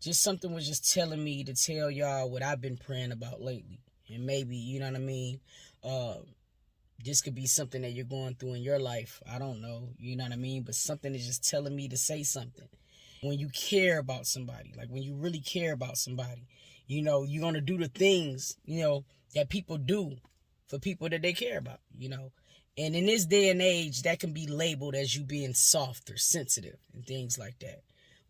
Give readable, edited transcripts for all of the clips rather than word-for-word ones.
just something was just telling me to tell y'all what I've been praying about lately. And maybe, you know what I mean, this could be something that you're going through in your life. I don't know, you know what I mean? But something is just telling me to say something. When you care about somebody, like when you really care about somebody, you know, you're going to do the things, you know, that people do for people that they care about, you know. And in this day and age, that can be labeled as you being soft or sensitive and things like that,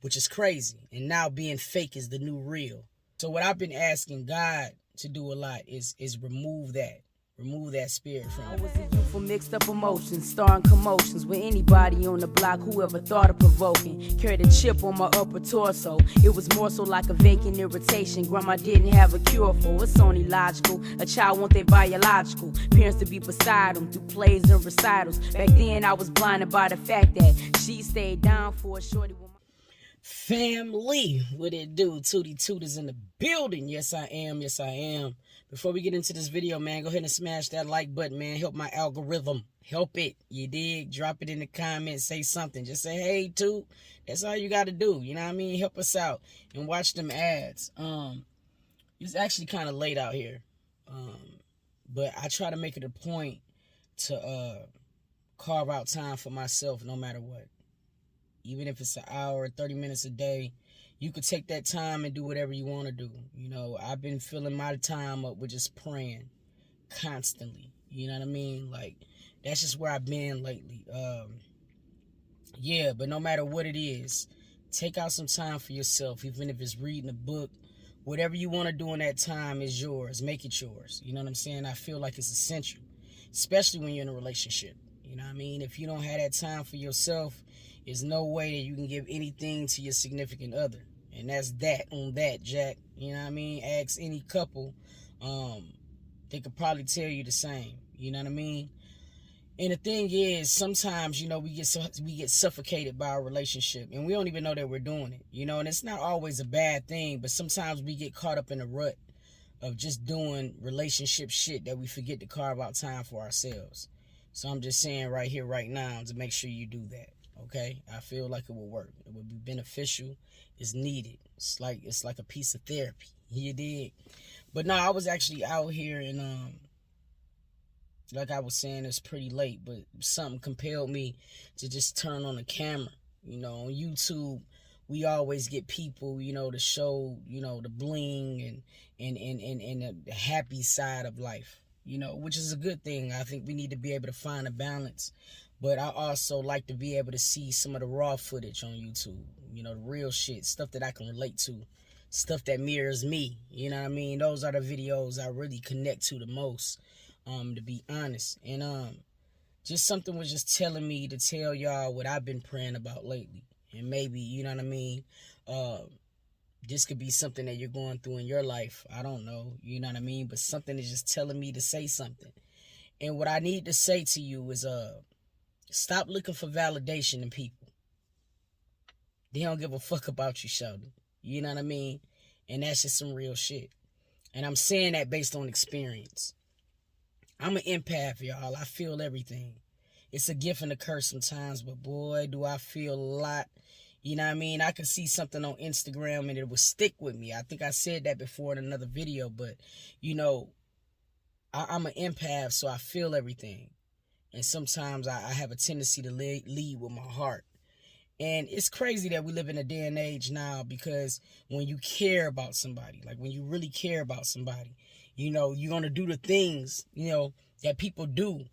which is crazy. And now being fake is the new real. So what I've been asking God to do a lot is remove that. Remove that spirit from I me. was a youth for mixed up emotions, starring commotions with anybody on the block who ever thought of provoking. Carried a chip on my upper torso. It was more so like a vacant irritation. Grandma didn't have a cure for. It's only logical. A child want their biological parents to be beside them through plays and recitals. Back then I was blinded by the fact that she stayed down for a shorty. Family, what it do? Tootie Toot is in the building. Yes, I am. Yes, I am. Before we get into this video, man, go ahead and smash that like button, man. Help my algorithm. Help it. You dig? Drop it in the comments. Say something. Just say, hey, Toot. That's all you got to do. You know what I mean? Help us out. And watch them ads. It's actually kind of late out here. But I try to make it a point to carve out time for myself no matter what. Even if it's an hour, 30 minutes a day, you could take that time and do whatever you want to do. You know, I've been filling my time up with just praying constantly. You know what I mean? Like, that's just where I've been lately. Yeah, but no matter what it is, take out some time for yourself, even if it's reading a book. Whatever you want to do in that time is yours. Make it yours. You know what I'm saying? I feel like it's essential, especially when you're in a relationship. You know what I mean? If you don't have that time for yourself, there's no way that you can give anything to your significant other. And that's that on that, Jack. You know what I mean? Ask any couple. They could probably tell you the same. You know what I mean? And the thing is, sometimes, you know, we get suffocated by our relationship. And we don't even know that we're doing it. You know, and it's not always a bad thing. But sometimes we get caught up in a rut of just doing relationship shit that we forget to carve out time for ourselves. So I'm just saying right here, right now, to make sure you do that. Okay, I feel like it will work. It will be beneficial. It's needed. It's like a piece of therapy. You dig? But no, I was actually out here and like I was saying, it's pretty late, but something compelled me to just turn on the camera. You know, on YouTube, we always get people, you know, to show, you know, the bling and the happy side of life. You know, which is a good thing. I think we need to be able to find a balance. But I also like to be able to see some of the raw footage on YouTube. You know, the real shit, stuff that I can relate to, stuff that mirrors me. You know what I mean? Those are the videos I really connect to the most, to be honest. And just something was just telling me to tell y'all what I've been praying about lately. And maybe, you know what I mean, this could be something that you're going through in your life. I don't know, you know what I mean? But something is just telling me to say something. And what I need to say to you is, stop looking for validation in people. They don't give a fuck about you, Sheldon. You know what I mean? And that's just some real shit. And I'm saying that based on experience. I'm an empath, y'all. I feel everything. It's a gift and a curse sometimes, but boy, do I feel a lot. You know what I mean? I could see something on Instagram and it would stick with me. I think I said that before in another video, but, you know, I'm an empath, so I feel everything. And sometimes I have a tendency to lead with my heart. And it's crazy that we live in a day and age now, because when you care about somebody, like when you really care about somebody, you know, you're going to do the things, you know, that people do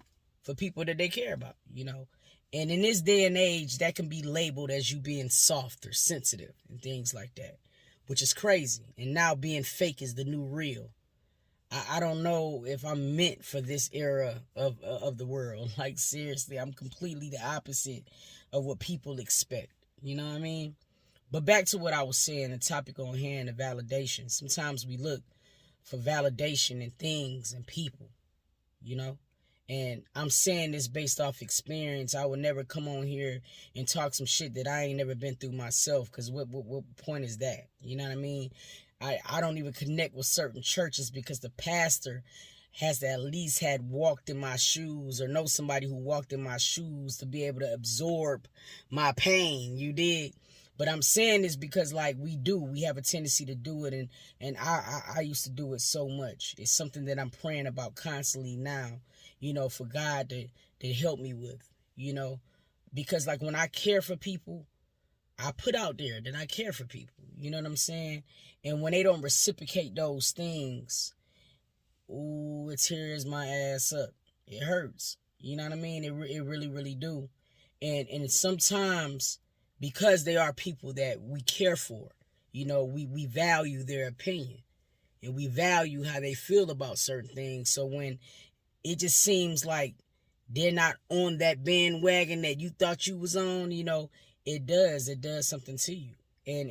for people that they care about, you know. And in this day and age, that can be labeled as you being soft or sensitive and things like that, which is crazy. And now being fake is the new real. I don't know if I'm meant for this era of the world. Like, seriously, I'm completely the opposite of what people expect. You know what I mean? But back to what I was saying, the topic on hand, the validation. Sometimes we look for validation in things and people, you know? And I'm saying this based off experience. I would never come on here and talk some shit that I ain't never been through myself, because what point is that? You know what I mean? I don't even connect with certain churches because the pastor has to at least had walked in my shoes or know somebody who walked in my shoes to be able to absorb my pain, you dig? But I'm saying this because like we have a tendency to do it, and I used to do it so much. It's something that I'm praying about constantly now, for God to help me with, because like when I care for people, I put out there that I care for people, you know what I'm saying? And when they don't reciprocate those things, ooh, it tears my ass up. It hurts. You know what I mean? It really, really do. And sometimes, because they are people that we care for, we value their opinion. And we value how they feel about certain things. So when it just seems like they're not on that bandwagon that you thought you was on, it does something to you. And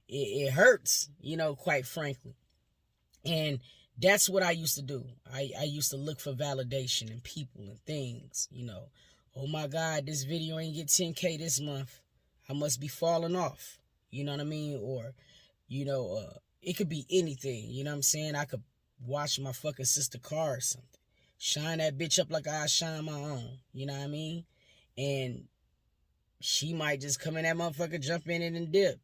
it hurts, quite frankly. And that's what I used to do. I used to look for validation in people and things, Oh my God, this video ain't get 10K this month. I must be falling off. You know what I mean? Or, it could be anything. You know what I'm saying? I could watch my fucking sister car or something. Shine that bitch up like I shine my own. You know what I mean? And she might just come in that motherfucker, jump in it and dip.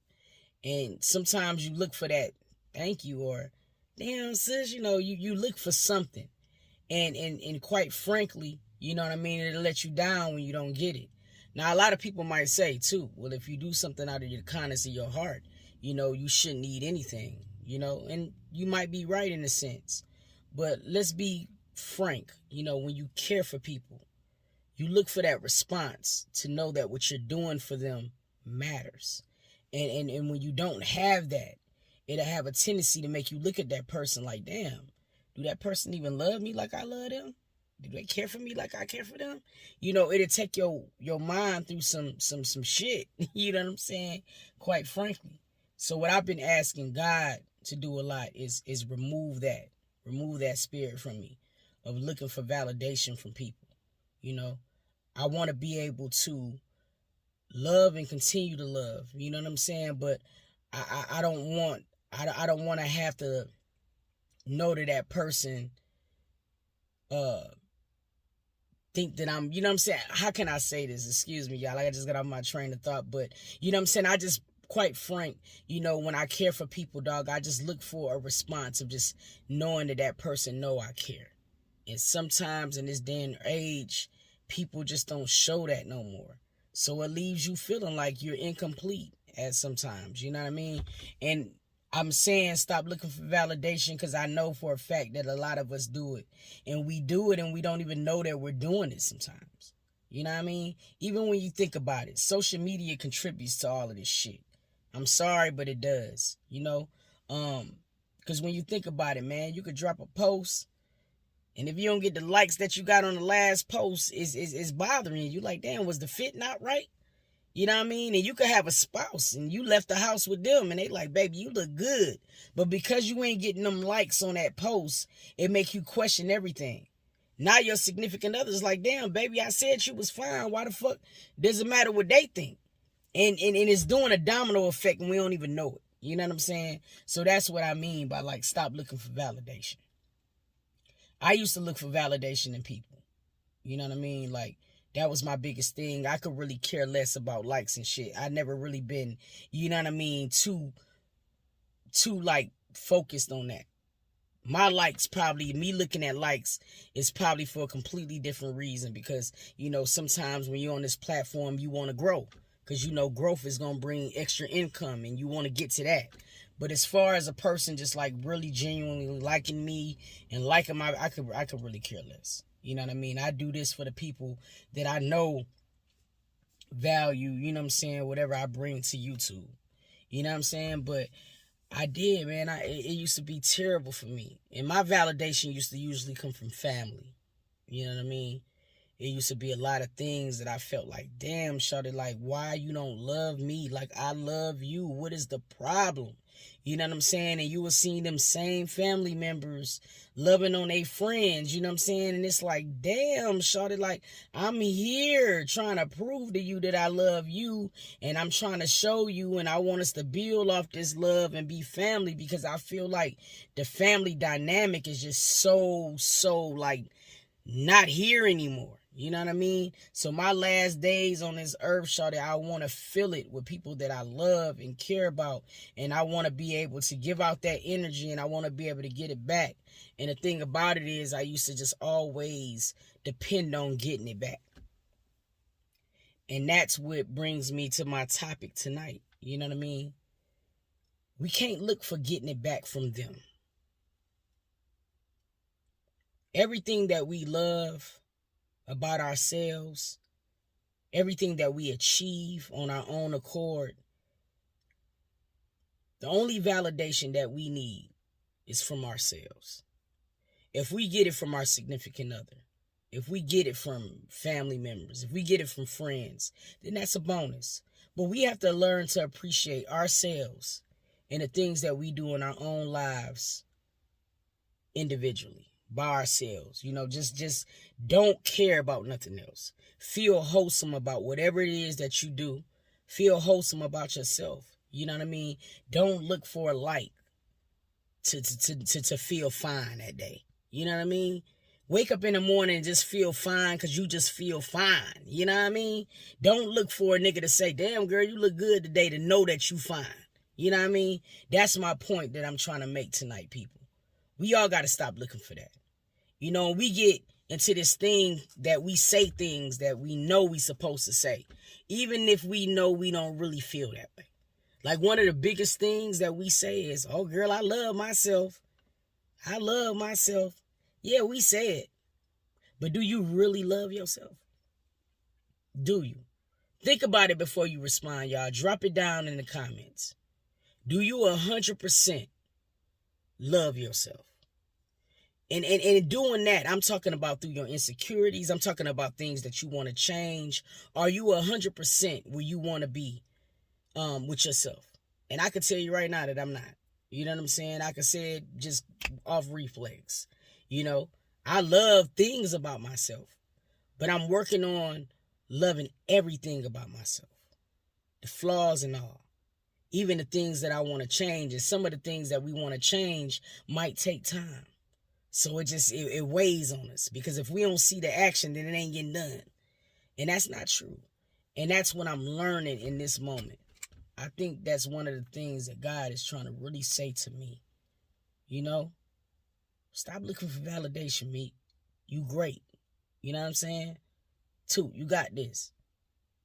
And sometimes you look for that thank you or damn sis, you look for something. And quite frankly, you know what I mean? It'll let you down when you don't get it. Now, a lot of people might say, too, well, if you do something out of the kindness of your heart, you shouldn't need anything, and you might be right in a sense. But let's be frank, when you care for people, you look for that response to know that what you're doing for them matters. And when you don't have that, it'll have a tendency to make you look at that person like, damn, do that person even love me like I love them? Do they care for me like I care for them? It'll take your mind through some shit. You know what I'm saying? Quite frankly. So what I've been asking God to do a lot is remove that spirit from me of looking for validation from people. I want to be able to love and continue to love. You know what I'm saying? But I don't want to have to know that person think that I'm, you know what I'm saying? How can I say this? Excuse me, y'all. Like I just got off my train of thought. But, you know what I'm saying? I just, quite frank, when I care for people, dog, I just look for a response of just knowing that person know I care. And sometimes in this day and age, people just don't show that no more. So it leaves you feeling like you're incomplete at sometimes, you know what I mean? And I'm saying stop looking for validation because I know for a fact that a lot of us do it. And we do it and we don't even know that we're doing it sometimes. You know what I mean? Even when you think about it, social media contributes to all of this shit. I'm sorry, but it does, because when you think about it, man, you could drop a post, and if you don't get the likes that you got on the last post, is bothering you. You like, damn, was the fit not right? You know what I mean? And you could have a spouse and you left the house with them and they like, baby, you look good. But because you ain't getting them likes on that post, it make you question everything. Now your significant other's like, damn, baby, I said you was fine. Why the fuck does it matter what they think? And it's doing a domino effect and we don't even know it. You know what I'm saying? So that's what I mean by like, stop looking for validation. I used to look for validation in people. You know what I mean? Like, that was my biggest thing. I could really care less about likes and shit. I never really been, you know what I mean, too like focused on that. My likes probably, me looking at likes is probably for a completely different reason because, sometimes when you're on this platform, you want to grow because, growth is going to bring extra income and you want to get to that. But as far as a person just like really genuinely liking me and liking I could really care less. You know what I mean? I do this for the people that I know value, you know what I'm saying, whatever I bring to YouTube. You know what I'm saying? But I did, man. It used to be terrible for me. And my validation used to usually come from family. You know what I mean? It used to be a lot of things that I felt like, damn, shawty, like, why you don't love me like I love you? What is the problem? You know what I'm saying? And you will see them same family members loving on their friends, you know what I'm saying? And it's like, damn, shawty, like, I'm here trying to prove to you that I love you and I'm trying to show you and I want us to build off this love and be family because I feel like the family dynamic is just so, like, not here anymore. You know what I mean? So my last days on this earth, shawty, I want to fill it with people that I love and care about. And I want to be able to give out that energy, and I want to be able to get it back. And the thing about it is, I used to just always depend on getting it back. And that's what brings me to my topic tonight. You know what I mean? We can't look for getting it back from them. Everything that we love about ourselves, everything that we achieve on our own accord, the only validation that we need is from ourselves. If we get it from our significant other, if we get it from family members, if we get it from friends, then that's a bonus. But we have to learn to appreciate ourselves and the things that we do in our own lives individually, by ourselves. You know, just don't care about nothing else. Feel wholesome about whatever it is that you do. Feel wholesome about yourself. You know what I mean? Don't look for a like to feel fine that day. You know what I mean? Wake up in the morning and just feel fine because you just feel fine. You know what I mean? Don't look for a nigga to say, damn, girl, you look good today, to know that you fine. You know what I mean? That's my point that I'm trying to make tonight, people. We all got to stop looking for that. You know, we get into this thing that we say things that we know we supposed to say, even if we know we don't really feel that way. Like one of the biggest things that we say is, oh, girl, I love myself. I love myself. Yeah, we say it. But do you really love yourself? Do you? Think about it before you respond, y'all. Drop it down in the comments. Do you 100% love yourself? And in doing that, I'm talking about through your insecurities. I'm talking about things that you want to change. Are you 100% where you want to be with yourself? And I can tell you right now that I'm not. You know what I'm saying? I can say it just off reflex. You know, I love things about myself, but I'm working on loving everything about myself, the flaws and all, even the things that I want to change. And some of the things that we want to change might take time. So it weighs on us, because if we don't see the action, then it ain't getting done. And that's not true. And that's what I'm learning in this moment. I think that's one of the things that God is trying to really say to me. You know, stop looking for validation, Meek. You great. You know what I'm saying? Toot, you got this.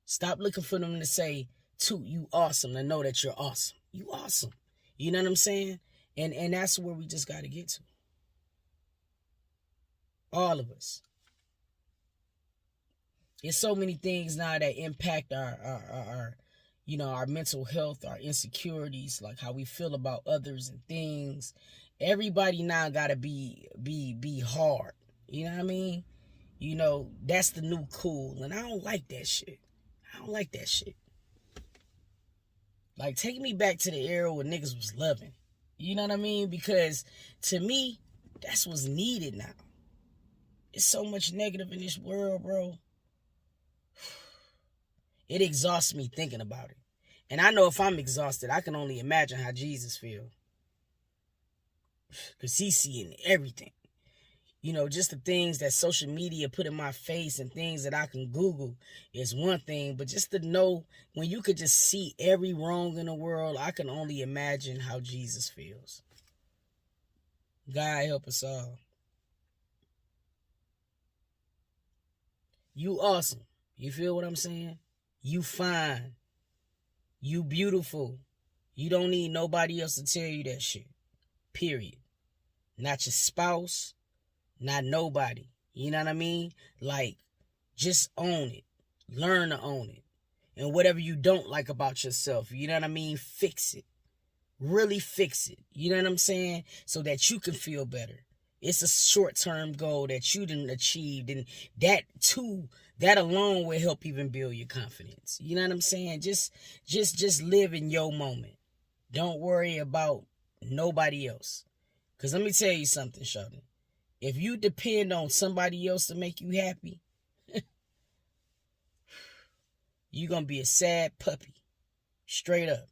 Stop looking for them to say, Toot, you awesome, to know that you're awesome. You awesome. You know what I'm saying? And that's where we just got to get to. All of us. There's so many things now that impact our our mental health, our insecurities, like how we feel about others and things. Everybody now gotta be hard. You know what I mean? You know, that's the new cool. And I don't like that shit. I don't like that shit. Like, take me back to the era when niggas was loving. You know what I mean? Because to me, that's what's needed now. It's so much negative in this world, bro. It exhausts me thinking about it. And I know if I'm exhausted, I can only imagine how Jesus feels. Because he's seeing everything. You know, just the things that social media put in my face and things that I can Google is one thing. But just to know, when you could just see every wrong in the world, I can only imagine how Jesus feels. God help us all. You awesome. You feel what I'm saying? You fine. You beautiful. You don't need nobody else to tell you that shit. Period. Not your spouse. Not nobody. You know what I mean? Like, just own it. Learn to own it. And whatever you don't like about yourself, you know what I mean? Fix it. Really fix it. You know what I'm saying? So that you can feel better. It's a short-term goal that you didn't achieve, and that alone will help even build your confidence. You know what I'm saying? Just live in your moment. Don't worry about nobody else. Because let me tell you something, Sheldon. If you depend on somebody else to make you happy, you're going to be a sad puppy. Straight up.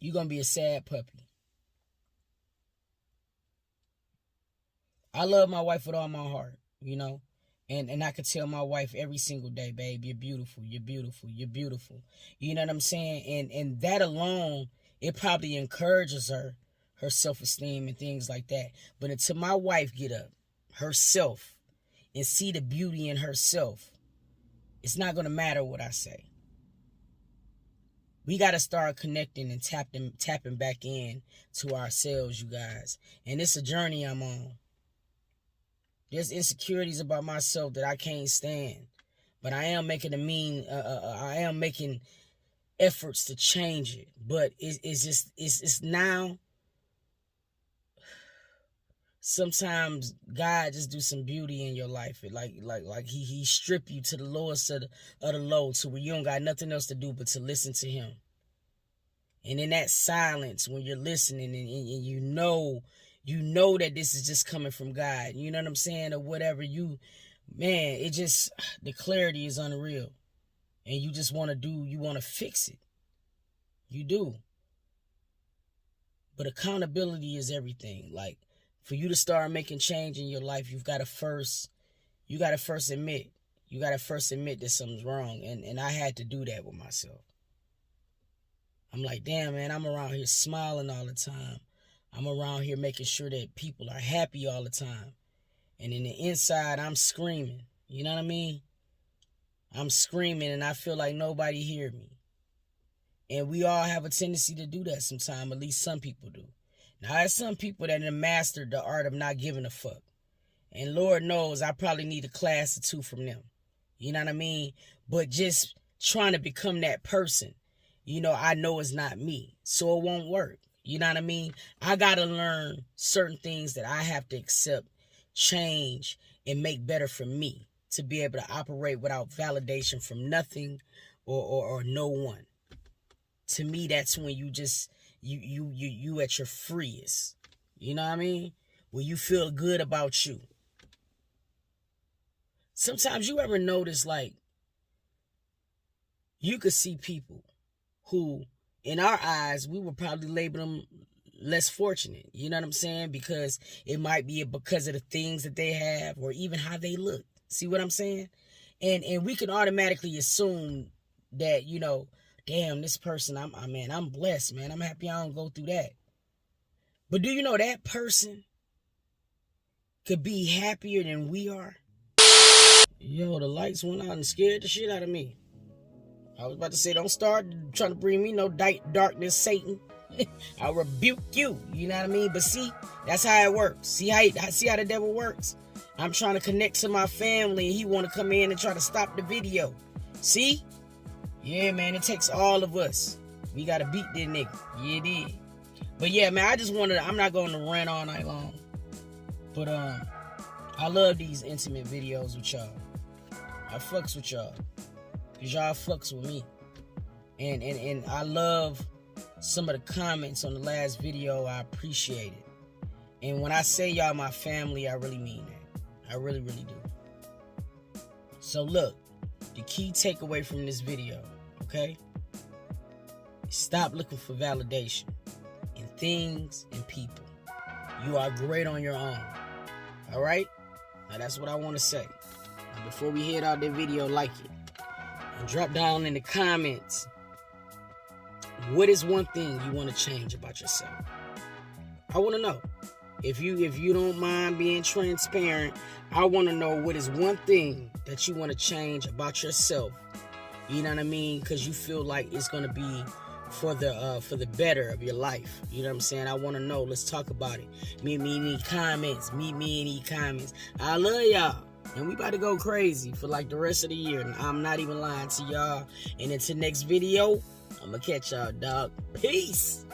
You're going to be a sad puppy. I love my wife with all my heart. you know. And I could tell my wife every single day, babe, you're beautiful, you're beautiful, you're beautiful. You know what I'm saying? And that alone, it probably encourages her self-esteem and things like that. But until my wife get up herself and see the beauty in herself, it's not going to matter what I say. We got to start connecting and tapping back in to ourselves, you guys. And it's a journey I'm on. There's insecurities about myself that I can't stand. But I am making I am making efforts to change it. But it's now. Sometimes God just do some beauty in your life. Like he strip you to the lowest of the low, to where you don't got nothing else to do but to listen to him. And in that silence, when you're listening and you know that this is just coming from God, you know what I'm saying, or whatever, man, it just, the clarity is unreal. And you just want to fix it. You do. But accountability is everything. Like, for you to start making change in your life, you got to first admit that something's wrong. And I had to do that with myself. I'm like, damn, man, I'm around here smiling all the time. I'm around here making sure that people are happy all the time. And in the inside, I'm screaming. You know what I mean? I'm screaming and I feel like nobody hear me. And we all have a tendency to do that sometimes. At least some people do. Now, there's some people that have mastered the art of not giving a fuck. And Lord knows I probably need a class or two from them. You know what I mean? But just trying to become that person, you know, I know it's not me. So it won't work. You know what I mean? I got to learn certain things that I have to accept, change, and make better for me to be able to operate without validation from nothing or no one. To me, that's when you just, you at your freest. You know what I mean? When you feel good about you. Sometimes you ever notice, like, you could see people who, in our eyes, we would probably label them less fortunate. You know what I'm saying? Because it might be because of the things that they have or even how they look. See what I'm saying? And we can automatically assume that, you know, damn, this person, I'm blessed, man. I'm happy I don't go through that. But do you know that person could be happier than we are? Yo, the lights went out and scared the shit out of me. I was about to say, don't start trying to bring me no darkness, Satan. I'll rebuke you. You know what I mean? But see, that's how it works. See how the devil works? I'm trying to connect to my family, and he want to come in and try to stop the video. See? Yeah, man, it takes all of us. We got to beat that nigga. Yeah, it did. But yeah, man, I'm not going to rant all night long. But I love these intimate videos with y'all. I fucks with y'all. Because y'all fucks with me. And I love some of the comments on the last video. I appreciate it. And when I say y'all my family, I really mean that. I really, really do. So look, the key takeaway from this video, okay? Stop looking for validation in things and people. You are great on your own. All right? Now that's what I want to say. Now before we head out that video, like it. And drop down in the comments, what is one thing you want to change about yourself? I want to know. If you don't mind being transparent, I want to know what is one thing that you want to change about yourself. You know what I mean? Because you feel like it's going to be for the better of your life. You know what I'm saying? I want to know. Let's talk about it. Meet me in the comments. I love y'all. And we about to go crazy for like the rest of the year. And I'm not even lying to y'all. And until next video, I'm going to catch y'all, dog. Peace.